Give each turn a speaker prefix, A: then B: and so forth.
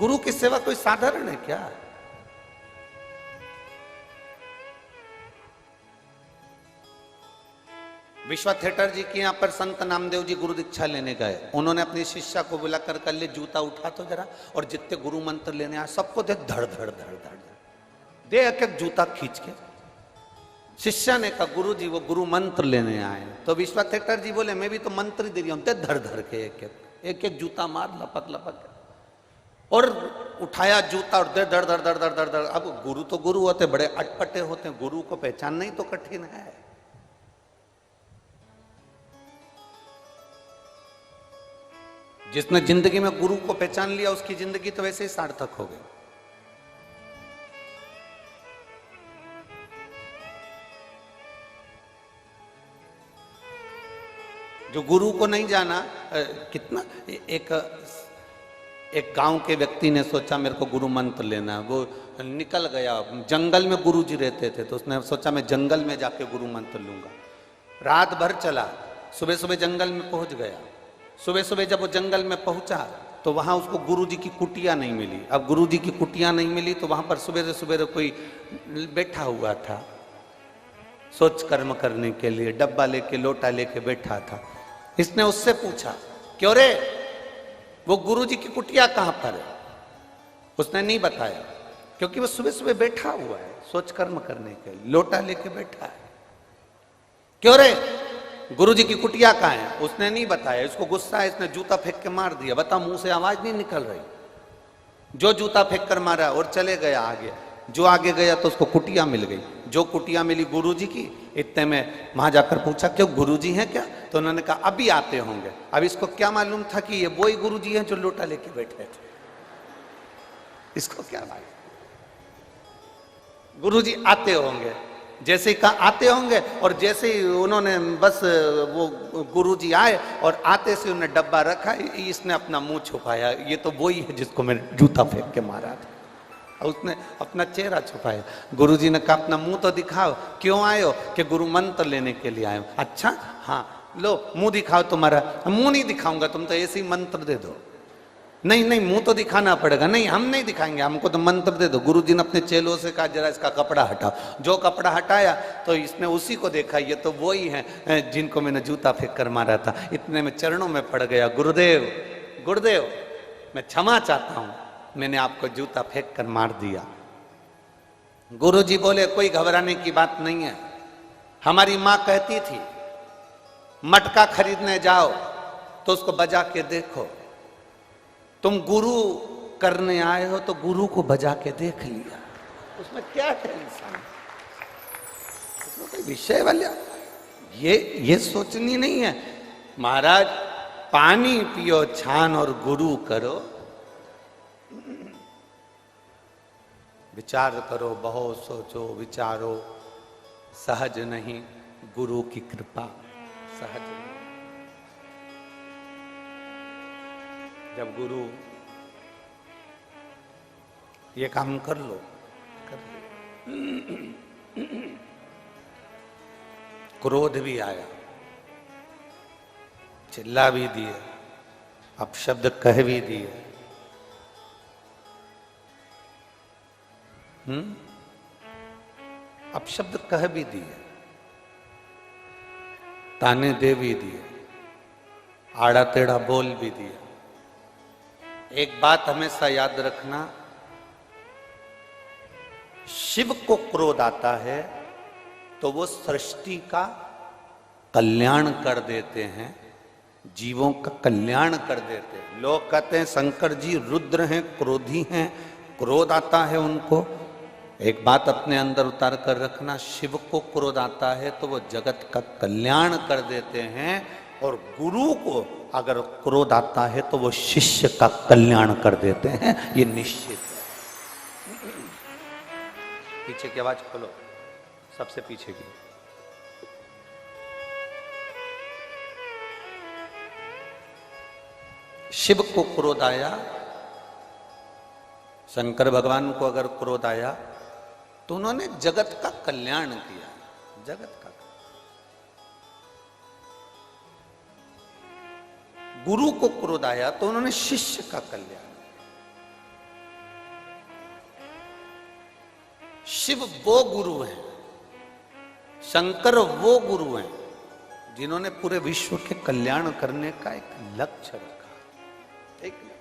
A: गुरु की सेवा कोई साधारण है क्या? विश्वा थिएटर जी के यहाँ पर संत नामदेव जी गुरु दीक्षा लेने गए। उन्होंने अपनी शिष्या को बुलाकर कर ले जूता उठा तो जरा, और जितने गुरु मंत्र लेने आए सबको दे धड़ धड़ धड़ धड़ दे एक एक जूता खींच के। शिष्या ने कहा गुरु जी वो गुरु मंत्र लेने आए। तो विश्वा थिएटर जी बोले मैं भी तो मंत्र ही दे रही हूं, दे धड़ धड़ के एक एक जूता मार लपक लपक और उठाया जूता और दे धड़ धड़ धड़ धड़ धड़ धड़। अब गुरु तो गुरु होते, बड़े अटपटे होते हैं, गुरु को पहचानना ही तो कठिन है। जिसने जिंदगी में गुरु को पहचान लिया उसकी जिंदगी तो वैसे ही सार्थक हो गई। जो गुरु को नहीं जाना, कितना एक गांव के व्यक्ति ने सोचा मेरे को गुरु मंत्र लेना है। वो निकल गया, जंगल में गुरु जी रहते थे तो उसने सोचा मैं जंगल में जाके गुरु मंत्र लूंगा। रात भर चला, सुबह सुबह जंगल में पहुंच गया। सुबह सुबह जब वो जंगल में पहुंचा तो वहां उसको गुरु जी की कुटिया नहीं मिली। अब गुरु जी की कुटिया नहीं मिली तो वहां पर सुबह सुबह कोई बैठा हुआ था सोच कर्म करने के लिए, डब्बा लेके लोटा लेके बैठा था। इसने उससे पूछा क्यों रे वो गुरु जी की कुटिया कहां पर है? उसने नहीं बताया क्योंकि वो सुबह सुबह बैठा हुआ है सोच कर्म करने के लिए, लोटा लेके बैठा है। क्यों रे गुरु जी की कुटिया कहां है? उसने नहीं बताया। इसको गुस्सा है, इसने जूता फेंक के मार दिया। बता मुंह से आवाज नहीं निकल रही। जो जूता फेंक कर मारा और चले गया आगे। जो आगे गया तो उसको कुटिया मिल गई। जो कुटिया मिली गुरु जी की, इतने में वहां जाकर पूछा क्यों गुरु जी हैं क्या? तो उन्होंने कहा अभी आते होंगे। अब इसको क्या मालूम था कि ये वही गुरु जी हैं जो लोटा लेके बैठे थे। इसको क्या मालूम, गुरु जी आते होंगे। जैसे ही कहा आते होंगे और जैसे ही उन्होंने बस वो गुरु जी आए और आते से उन्होंने डब्बा रखा, इसने अपना मुंह छुपाया। ये तो वही है जिसको मैंने जूता फेंक के मारा था। उसने अपना चेहरा छुपाया। गुरुजी ने कहा अपना मुंह तो दिखाओ, क्यों आए हो? कि गुरु मंत्र लेने के लिए आए हो। अच्छा हाँ लो मुंह दिखाओ तुम्हारा। मुंह नहीं दिखाऊंगा, तुम तो ऐसे ही मंत्र दे दो। नहीं नहीं मुंह तो दिखाना पड़ेगा। नहीं हम नहीं दिखाएंगे, हमको तो मंत्र दे दो। गुरुजी ने अपने चेलों से कहा जरा इसका कपड़ा हटाओ। जो कपड़ा हटाया तो इसने उसी को देखा, ये तो वही है जिनको मैंने जूता फेंक कर मारा था। इतने में चरणों में पड़ गया, गुरुदेव गुरुदेव मैं क्षमा चाहता हूं, मैंने आपको जूता फेंक कर मार दिया। गुरुजी बोले कोई घबराने की बात नहीं है। हमारी मां कहती थी मटका खरीदने जाओ तो उसको बजा के देखो। तुम गुरु करने आए हो तो गुरु को बजा के देख लिया। उसमें क्या टेंशन, उसमें कोई विषय वाले ये सोचनी नहीं है। महाराज पानी पियो छान और गुरु करो। विचार करो, बहुत सोचो, विचारो, सहज नहीं गुरु की कृपा, सहज नहीं। जब गुरु ये काम कर लो, कर लो। क्रोध भी आया, चिल्ला भी दिए, अपशब्द कह भी दिए। अपशब्द कह भी दिए, ताने दे भी दिए, आड़ा टेढ़ा बोल भी दिया। एक बात हमेशा याद रखना, शिव को क्रोध आता है तो वो सृष्टि का कल्याण कर देते हैं, जीवों का कल्याण कर देते हैं। लोग कहते हैं शंकर जी रुद्र हैं, क्रोधी हैं, क्रोध आता है उनको। एक बात अपने अंदर उतार कर रखना, शिव को क्रोध आता है तो वो जगत का कल्याण कर देते हैं, और गुरु को अगर क्रोध आता है तो वो शिष्य का कल्याण कर देते हैं, ये निश्चित है। पीछे की आवाज खोलो, सबसे पीछे की। शिव को क्रोध आया, शंकर भगवान को अगर क्रोध आया तो उन्होंने जगत का कल्याण किया, जगत का। गुरु को क्रोध आया तो उन्होंने शिष्य का कल्याण। शिव वो गुरु हैं, शंकर वो गुरु हैं जिन्होंने पूरे विश्व के कल्याण करने का एक लक्ष्य रखा। ठीक है।